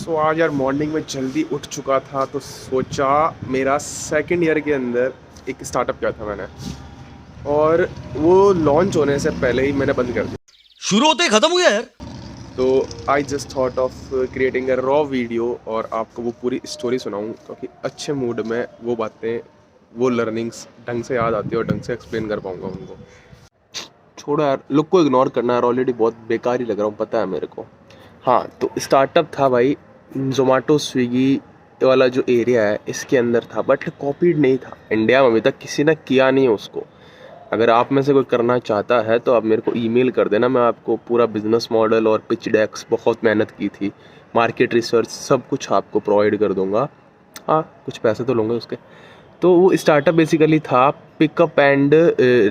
सो आज यार मॉर्निंग में जल्दी उठ चुका था तो सोचा मेरा सेकंड ईयर के अंदर एक स्टार्टअप किया था मैंने, और वो लॉन्च होने से पहले ही मैंने बंद कर दिया। शुरू होते ही खत्म हो गया यार। तो I just thought of creating a raw video और आपको वो पूरी स्टोरी सुनाऊँ, क्योंकि अच्छे मूड में वो बातें, वो लर्निंग्स ढंग से याद आती है और ढंग से एक्सप्लेन कर पाऊँगा उनको। छोड़ो यार, लुक को इग्नोर करना यार, ऑलरेडी बहुत बेकार ही लग रहा हूँ, पता है मेरे को। हाँ, तो स्टार्टअप था भाई, जोमेटो स्विगी वाला जो एरिया है इसके अंदर था, बट कॉपीड नहीं था। इंडिया में अभी तक किसी ने किया नहीं है उसको। अगर आप में से कोई करना चाहता है तो आप मेरे को ईमेल कर देना, मैं आपको पूरा बिजनेस मॉडल और पिच डेक्स, बहुत मेहनत की थी, मार्केट रिसर्च सब कुछ आपको प्रोवाइड कर दूंगा। हाँ, कुछ पैसे तो लूँगे उसके। तो वो स्टार्टअप बेसिकली था पिकअप एंड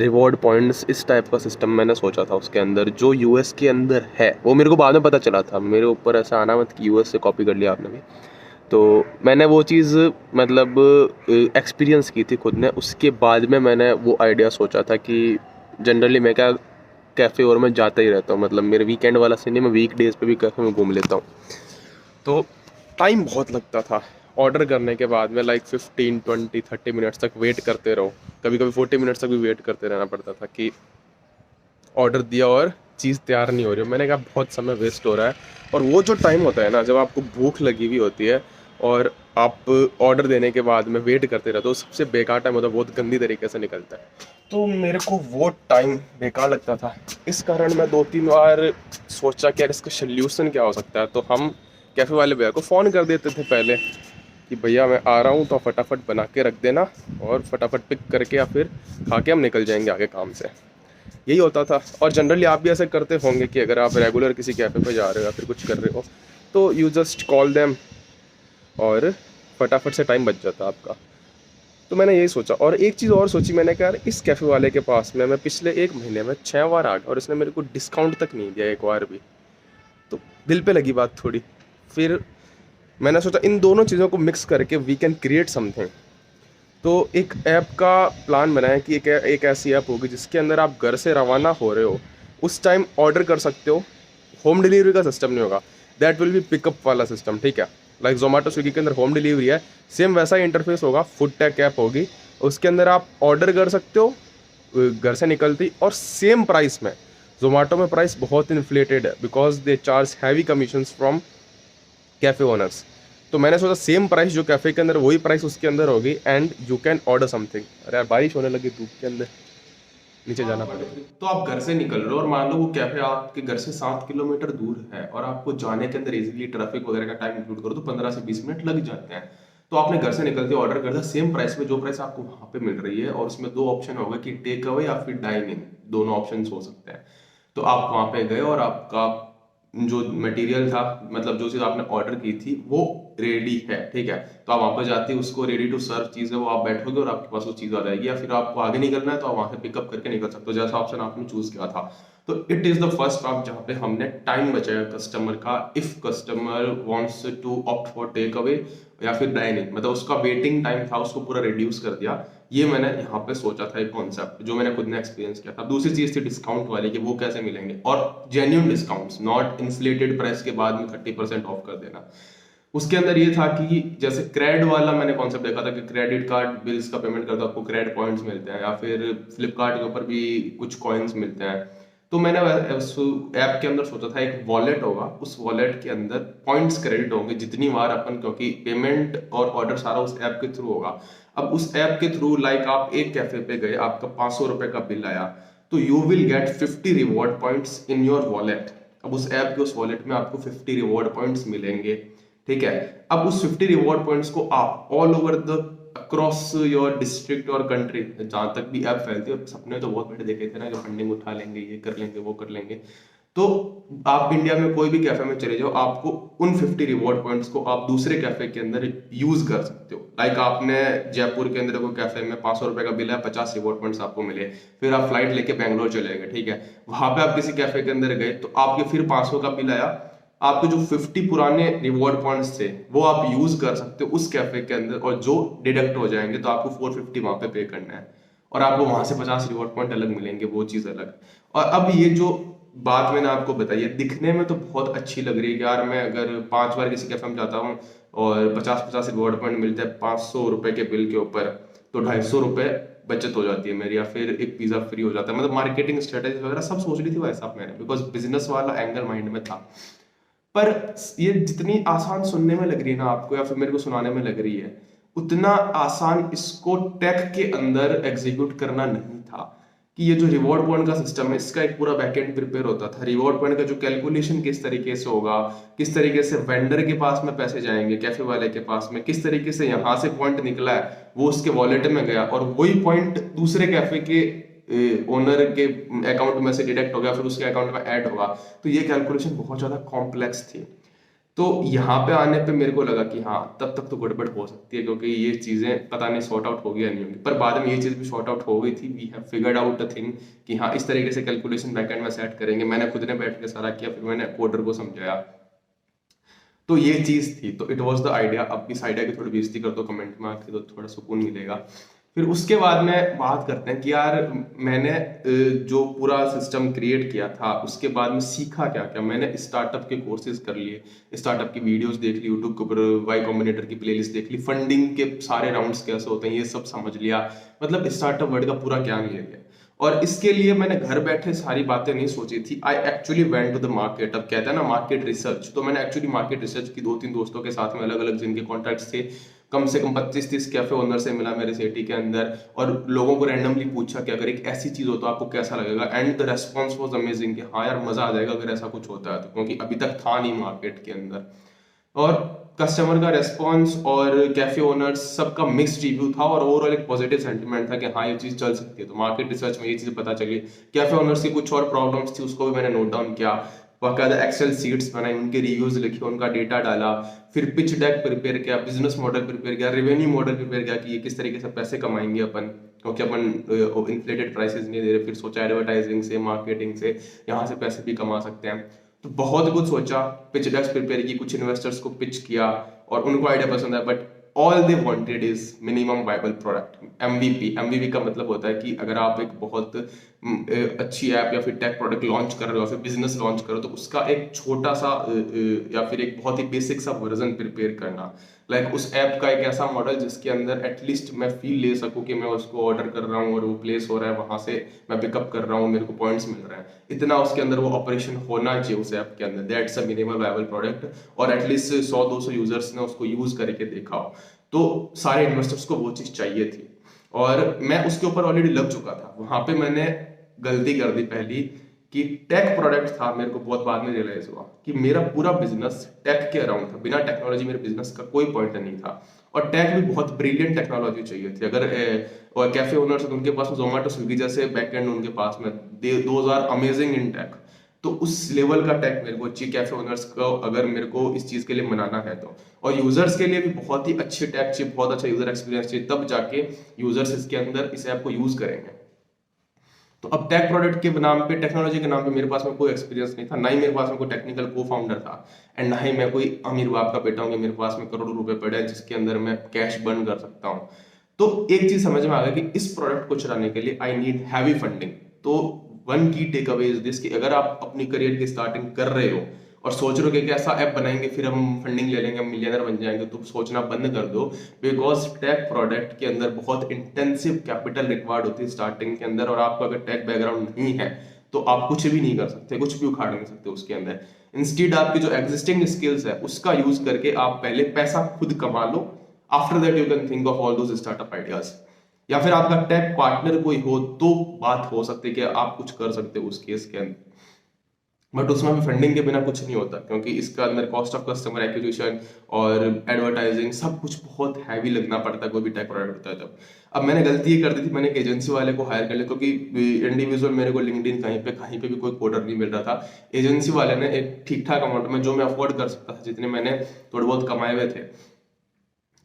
रिवॉर्ड पॉइंट्स, इस टाइप का सिस्टम मैंने सोचा था उसके अंदर, जो यूएस के अंदर है। वो मेरे को बाद में पता चला था, मेरे ऊपर ऐसा आना मत कि यूएस से कॉपी कर लिया आपने भी। तो मैंने वो चीज़ मतलब एक्सपीरियंस की थी खुद ने। उसके बाद में मैंने वो आइडिया सोचा था कि जनरली मैं क्या, कैफ़े और मैं जाता ही रहता हूँ, मतलब मेरे वीकेंड वाला सीन है, मैं वीक डेज़ पे भी कैफ़े में घूम लेता हूँ। तो टाइम बहुत लगता था ऑर्डर करने के बाद में, लाइक 15, 20, 30 मिनट्स तक वेट करते रहो, कभी कभी 40 मिनट्स तक भी वेट करते रहना पड़ता था कि ऑर्डर दिया और चीज़ तैयार नहीं हो रही हो। मैंने कहा बहुत समय वेस्ट हो रहा है। और वो जो टाइम होता है ना, जब आपको भूख लगी हुई होती है और आप ऑर्डर देने के बाद में वेट करते रहते हो, सबसे बेकार टाइम होता है, बहुत गंदी तरीके से निकलता है। तो मेरे को वो टाइम बेकार लगता था। इस कारण मैं 2-3 बार सोचा कि यार इसका सोल्यूशन क्या हो सकता है। तो हम कैफ़े वाले भैया को फ़ोन कर देते थे पहले कि भैया मैं आ रहा हूँ, तो फटाफट बना के रख देना और फटाफट पिक करके या फिर खा के हम निकल जाएंगे आगे काम से। यही होता था। और जनरली आप भी ऐसे करते होंगे कि अगर आप रेगुलर किसी कैफ़े पे जा रहे हो या फिर कुछ कर रहे हो, तो यू जस्ट कॉल देम और फटाफट से टाइम बच जाता आपका। तो मैंने यही सोचा, और एक चीज़ और सोची मैंने, कहा यार इस कैफ़े वाले के पास में मैं पिछले 1 महीने में 6 बार आ गया और इसने मेरे को डिस्काउंट तक नहीं दिया एक बार भी। तो दिल पे लगी बात थोड़ी। फिर मैंने सोचा इन दोनों चीज़ों को मिक्स करके वी कैन क्रिएट समथिंग। तो एक ऐप का प्लान बनाया कि एक ऐसी ऐप होगी जिसके अंदर आप घर से रवाना हो रहे हो, उस टाइम ऑर्डर कर सकते हो। होम डिलीवरी का सिस्टम नहीं होगा, दैट विल बी पिकअप वाला सिस्टम, ठीक है। लाइक जोमेटो स्विगी के अंदर होम डिलीवरी है, सेम वैसा ही इंटरफेस होगा। फूड टेक ऐप होगी, उसके अंदर आप ऑर्डर कर सकते हो घर से निकलती, और सेम प्राइस में। जोमेटो में प्राइस बहुत इन्फ्लेटेड है because they charge heavy commissions from cafe owners. तो मैंने सोचा सेम प्राइस जो कैफ़े के अंदर, वही प्राइस उसके अंदर होगी, and you can order something. अरे यार बारिश होने लगी धूप के अंदर, नीचे जाना पड़ेगा। तो आप घर से निकल रहे हो और मान लो वो कैफ़े आपके घर से 7 किलोमीटर दूर है, और आपको जाने के अंदर इजीली ट्रैफिक वगैरह का टाइम इंक्लूड करो तो 15 से 20 मिनट लग जाते हैं। तो आपने घर से निकलते ऑर्डर कर दिया सेम प्राइस में, जो प्राइस आपको वहाँ पे मिल रही है, और उसमें 2 ऑप्शन होगा कि टेक अवे या फिर डाइन इन, दोनों ऑप्शन हो सकते हैं। तो आप वहाँ पे गए और आपका जो मटेरियल था, मतलब जो चीज़ आपने ऑर्डर की थी वो रेडी है, ठीक है। तो आप वहाँ पर जाते ही उसको रेडी टू सर्व चीज़ है वो आप बैठोगे और आपके पास वो चीज़ आ जाएगी, या फिर आपको आगे निकलना है तो आप वहाँ से पिकअप करके निकल सकते हो, जैसा ऑप्शन आपने चूज किया था। तो it is the first op जहाँ पे हमने टाइम बचाया कस्टमर का। If customer wants to opt for take away या फिर डाइनिंग, मतलब उसका वेटिंग टाइम था उसको पूरा रिड्यूस कर दिया। ये मैंने यहाँ पे सोचा था एक कॉन्सेप्ट जो मैंने खुद ने एक्सपीरियंस किया था। दूसरी चीज थी डिस्काउंट वाली, कि वो कैसे मिलेंगे, और जेन्युइन डिस्काउंट्स, नॉट इंफ्लेटेड प्राइस के बाद में 30% ऑफ कर देना। उसके अंदर ये था कि जैसे क्रेड वाला मैंने कॉन्सेप्ट देखा था कि क्रेडिट कार्ड बिल्स का पेमेंट करते हो आपको क्रेड पॉइंट्स मिलते हैं, या फिर फ्लिपकार्ट के ऊपर भी कुछ कॉइन्स मिलते हैं। तो मैंने उस ऐप के अंदर सोचा था एक वॉलेट होगा, उस वॉलेट के अंदर पॉइंट्स क्रेडिट होंगे जितनी बार अपन, क्योंकि पेमेंट और ऑर्डर सारा उस ऐप के थ्रू होगा। अब उस ऐप के थ्रू लाइक आप एक कैफे पे गए, आपका 500 रुपए का बिल आया, तो you will get 50 reward points in your wallet. अब उस ऐप के उस वॉलेट में आपको 50 रिवॉर्ड पॉइंट्स मिलेंगे, ठीक है। अब उस 50 रिवॉर्ड पॉइंट्स को आप all over the across your district और कंट्री, जहां तक भी ऐप फैलती है, सपने तो बहुत बड़े देखे थे ना, जो फंडिंग उठा लेंगे, ये कर लेंगे, वो कर लेंगे। तो आप इंडिया में कोई भी कैफे में चले जाओ, आपको उन 50 रिवॉर्ड पॉइंट्स को आप दूसरे कैफे के अंदर यूज कर सकते हो। लाइक आपने जयपुर के अंदर कोई कैफे में 500 रुपए का बिल है, 50 रिवॉर्ड पॉइंट्स आपको मिले, फिर आप फ्लाइट लेके बैंगलोर चले गए, ठीक है। वहां पे आप किसी कैफे के अंदर गए तो आपके फिर 500 का बिल आया, आपके जो 50 पुराने रिवॉर्ड पॉइंट्स थे वो आप यूज कर सकते हो उस कैफे के अंदर, और जो डिडक्ट हो जाएंगे तो आपको 450 वहां पे करना है, और आपको वहां से 50 रिवॉर्ड पॉइंट अलग मिलेंगे, वो चीज अलग। और अब ये जो बात मैंने आपको बताई है, दिखने में तो बहुत अच्छी लग रही है कि यार मैं अगर 5 बार किसी कैफे में जाता हूँ और 50-50 रिवॉर्ड पॉइंट मिलते हैं 500 रुपए के बिल के ऊपर, तो 250 रुपए बचत हो जाती है मेरी, या फिर एक पिज्जा फ्री हो जाता है। मतलब मार्केटिंग स्ट्रेटेजी वगैरह सब सोच ली थी भाई साहब मैंने, बिकॉज बिजनेस वाला एंगल माइंड में था। पर ये जितनी आसान सुनने में लग रही है ना आपको, या फिर मेरे को सुनाने में लग रही है, उतना आसान इसको टेक के अंदर एग्जीक्यूट करना नहीं था। कि ये जो रिवॉर्ड पॉइंट का सिस्टम है, इसका एक पूरा बैकएंड प्रिपेयर होता था। रिवॉर्ड पॉइंट का जो कैलकुलेशन किस तरीके से होगा, किस तरीके से वेंडर के पास में पैसे जाएंगे, कैफे वाले के पास में, किस तरीके से यहाँ से पॉइंट निकला है वो उसके वॉलेट में गया और वही पॉइंट दूसरे कैफे के ओनर के अकाउंट में से डिडक्ट हो गया, फिर उसके अकाउंट में ऐड होगा। तो ये कैलकुलेशन बहुत ज्यादा कॉम्प्लेक्स थी। तो यहाँ पे आने पे मेरे को लगा कि हाँ, तब तक तो गड़बड़ हो सकती है, क्योंकि ये चीजें पता नहीं सॉर्ट आउट होगी या नहीं होगी। पर बाद में ये चीज भी सॉर्ट आउट हो गई थी। We have figured out a thing कि हाँ, इस तरीके से कैलकुलेशन बैकएंड में सेट करेंगे। मैंने खुद ने बैठ के सारा किया, फिर मैंने कोडर को समझाया। तो ये चीज थी, तो इट वाज द आइडिया। अब इस आइडिया की थोड़ी बेइज्जती कर दो कमेंट में आके, तो थोड़ा सुकून मिलेगा। फिर उसके बाद में बात करते हैं कि यार मैंने जो पूरा सिस्टम क्रिएट किया था उसके बाद में सीखा क्या क्या। मैंने स्टार्टअप के कोर्सेज कर लिए, स्टार्टअप की वीडियोस देख ली, यूट्यूब के ऊपर वाई कॉम्बिनेटर की प्लेलिस्ट देख ली, फंडिंग के सारे राउंड्स कैसे होते हैं ये सब समझ लिया। मतलब स्टार्टअप वर्ड का पूरा ज्ञान ले लिया। और इसके लिए मैंने घर बैठे सारी बातें नहीं सोची थी। I actually went to the market. अब कहते हैं ना मार्केट रिसर्च, तो मैंने एक्चुअली मार्केट रिसर्च की 2-3 दोस्तों के साथ में, अलग अलग जिनके कॉन्टैक्ट्स थे। कम से कम 25-30 कैफे ओनर से मिला मेरे सिटी के अंदर, और लोगों को रैंडमली पूछा कि अगर एक ऐसी चीज हो तो आपको कैसा लगेगा। And the response was amazing कि हाँ यार मजा आ जाएगा अगर ऐसा कुछ होता है तो, क्योंकि अभी तक था नहीं मार्केट के अंदर। और कस्टमर का रेस्पॉन्स और कैफे ओनर्स सबका मिक्स्ड रिव्यू था, और ओवरऑल एक पॉजिटिव सेंटिमेंट था कि हाँ ये चीज चल सकती है। तो मार्केट रिसर्च में ये चीज पता चली। कैफे ओनर्स की कुछ और प्रॉब्लम्स थी, उसको भी मैंने नोट डाउन किया। बाकायदा एक्सेल सीट्स बनाए, उनके रिव्यूज लिखे, उनका डेटा डाला। फिर पिच डेक प्रिपेयर किया, बिजनेस मॉडल प्रिपेयर किया, रेवेन्यू मॉडल प्रिपेयर किया कि ये किस तरीके से पैसे कमाएंगे अपन, क्योंकि अपन इन्फ्लेटेड प्राइसेस नहीं दे रहे। फिर सोचा एडवर्टाइजिंग से, मार्केटिंग से यहाँ से पैसे भी कमा सकते हैं। तो बहुत कुछ सोचा, पिच डेक्स प्रिपेयर की, कुछ इन्वेस्टर्स को पिच किया और उनको आइडिया पसंद आया। But all they wanted is minimum viable product, MVP. MVP का मतलब होता है कि अगर आप एक बहुत अच्छी ऐप या फिर टेक प्रोडक्ट लॉन्च कर रहे हो, फिर बिजनेस लॉन्च कर रहे हो, तो उसका एक छोटा सा या फिर एक बहुत ही बेसिक सा वर्जन प्रिपेयर करना। लाइक उस ऐप का एक ऐसा मॉडल जिसके अंदर एटलीस्ट मैं फील ले सकूं कि मैं उसको ऑर्डर कर रहा हूँ और वो प्लेस हो रहा है, वहां से मैं पिकअप कर रहा हूँ, मेरे को पॉइंट्स मिल रहे हैं। इतना उसके अंदर वो ऑपरेशन होना चाहिए उस ऐप के अंदर। That's a minimum viable product. और एटलीस्ट 100-200 यूजर्स ने उसको यूज करके देखा हो। तो सारे इन्वेस्टर्स को वो चीज चाहिए थी, और मैं उसके ऊपर ऑलरेडी लग चुका था। वहां पे मैंने गलती कर दी पहली कि टेक प्रोडक्ट था। मेरे को बहुत बाद में रियलाइज हुआ कि मेरा पूरा बिजनेस टेक के अराउंड था। बिना टेक्नोलॉजी मेरे बिजनेस का कोई पॉइंट नहीं था। और टेक भी बहुत ब्रिलियंट टेक्नोलॉजी चाहिए थी। अगर और कैफे ओनर्स उनके पास जोमेटो स्विगी जैसे बैकएंड उनके पास में, those are amazing in tech. तो उस लेवल का टेक मेरे को चाहिए कैफे ओनर्स को, अगर मेरे को इस चीज के लिए मनाना है तो। और यूजर्स के लिए भी बहुत ही अच्छी टेक चाहिए, बहुत अच्छा यूजर एक्सपीरियंस चाहिए, तब जाके यूजर्स इसके अंदर इस ऐप को यूज करेंगे। तो अब टेक प्रोडक्ट के नाम पे, टेक्नोलॉजी के नाम पे मेरे पास में कोई एक्सपीरियंस नहीं था, ना ही मेरे पास में कोई टेक्निकल को फाउंडर था, एंड ना ही मैं कोई अमीर बाप का बेटा हूँ कि मेरे पास में करोड़ों रुपए पड़े हैं जिसके अंदर मैं कैश बर्न कर सकता हूँ। तो एक चीज समझ में आ गया कि इस प्रोडक्ट को चलाने के लिए आई नीड हैवी फंडिंग। तो वन की टेक अवे इज दिस कि अगर आप अपनी करियर की स्टार्टिंग कर रहे हो और सोच रहे हो कि ऐसा ऐप बनाएंगे फिर हम फंडिंग ले लेंगे, हम मिलियनर बन जाएंगे, तो सोचना बंद कर दो। बिकॉज टेक प्रोडक्ट के अंदर बहुत इंटेंसिव कैपिटल रिक्वायर्ड होती है स्टार्टिंग के अंदर, और आपका अगर टेक बैकग्राउंड नहीं है तो आप कुछ भी नहीं कर सकते, कुछ भी उखाड़ नहीं सकते उसके अंदर। इंस्टीड आपकी जो एग्जिस्टिंग स्किल्स है उसका यूज करके आप पहले पैसा खुद कमा लो। After that you can think of all those startup ideas. या फिर आपका टेक पार्टनर कोई हो तो बात हो सकती है कि आप कुछ कर सकते हो उस केस के अंदर। बट उसमें भी फंडिंग के बिना कुछ नहीं होता, क्योंकि इसका अंदर कॉस्ट ऑफ कस्टमर एक्विजिशन और एडवर्टाइजिंग सब कुछ बहुत हैवी लगना पड़ता है कोई भी टेक प्रोडक्ट होता है तब। अब मैंने गलती ये कर दी थी, मैंने एक एजेंसी वाले को हायर कर लिया, क्योंकि इंडिविजुअल मेरे को लिंक्डइन कहीं पे भी कोई कोडर नहीं मिल रहा था। एजेंसी वाले ने एक ठीक ठाक अमाउंट में, जो मैं अफोर्ड कर सकता था, जितने मैंने थोड़े बहुत कमाए हुए थे,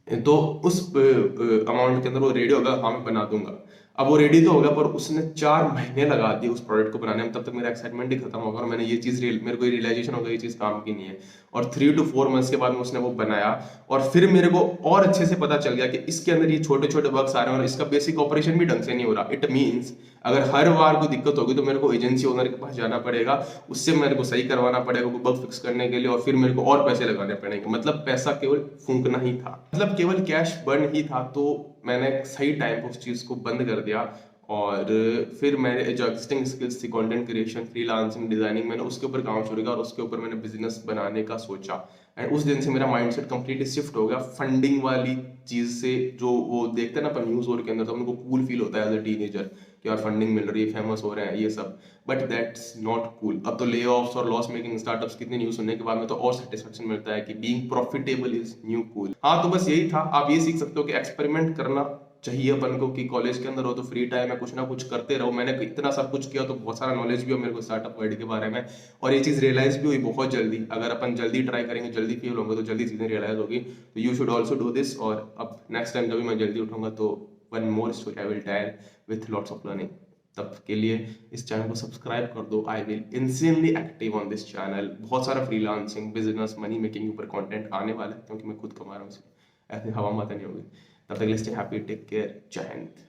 तो उस अमाउंट के अंदर वो रेडी होगा, हाँ मैं बना दूंगा। अब वो रेडी तो हो गया, पर उसने 4 महीने लगा दिए उस प्रोडक्ट को बनाने में, तब तक मेरा एक्साइटमेंट ही खत्म होगा और मैंने ये चीज़ मेरे को रियलाइजेशन हो गई ये चीज़ काम की नहीं है। और 3 to 4 मंथ्स के बाद में उसने वो बनाया, और फिर मेरे को और अच्छे से पता चल गया कि इसके अंदर ये छोटे छोटे बग्स आ रहे हैं और इसका बेसिक ऑपरेशन भी ढंग से नहीं हो रहा। इट मीन्स अगर हर बार कोई दिक्कत होगी तो मेरे को एजेंसी ओनर के पास जाना पड़ेगा, उससे मेरे को सही करवाना पड़ेगा कोई बग फिक्स करने के लिए, और फिर मेरे को और पैसे लगाने पड़ेंगे। मतलब पैसा केवल फूंकना ही था, मतलब केवल कैश बर्न ही था। तो मैंने सही टाइम पर उस चीज़ को बंद कर दिया, और फिर मैंने जो एग्जिस्टिंग स्किल्स थी, कंटेंट क्रिएशन, फ्रीलांसिंग, डिजाइनिंग, मैंने उसके ऊपर काम शुरू किया और उसके ऊपर मैंने बिजनेस बनाने का सोचा। एंड उस दिन से मेरा माइंडसेट कंप्लीटली शिफ्ट हो गया फंडिंग वाली चीज से। जो वो देखते हैं ना अपन न्यूज और के अंदर, तो उनको कूल फील होता है एज अ टीनेजर कि यार फंडिंग मिल रही है, फेमस हो रहे हैं ये सब, बट दैट्स नॉट कूल। अब तो ले ऑफ्स और लॉस मेकिंग स्टार्टअप्स कितनी न्यूज सुनने के बाद में तो और सेटिस्फेक्शन मिलता है कि being profitable is new cool. हाँ, तो बस यही था। आप ये सीख सकते हो कि एक्सपेरिमेंट करना चाहिए अपन को, कि कॉलेज के अंदर हो तो फ्री टाइम में कुछ ना कुछ करते रहो। मैंने इतना सब कुछ किया तो बहुत सारा नॉलेज भी हो मेरे को स्टार्टअप वर्ल्ड के बारे में, और ये चीज़ रियलाइज भी हुई बहुत जल्दी। अगर अपन जल्दी ट्राई करेंगे, जल्दी फेल होंगे, तो जल्दी चीज़ें रियलाइज होगी। तो you should also do this. और अब नेक्स्ट टाइम जब भी मैं जल्दी उठूंगा तो one more story I will tell with lots of learning. तब के लिए इस चैनल को सब्सक्राइब कर दो। I will insanely active on this channel. बहुत सारा फ्रीलांसिंग, बिजनेस, मनी मेकिंग के ऊपर कंटेंट आने वाला है, क्योंकि मैं खुद कमा रहा हूँ, ऐसे हवा माता नहीं होगी। तब तक के लिए स्टे हैप्पी, टेक केयर, जय हिंद।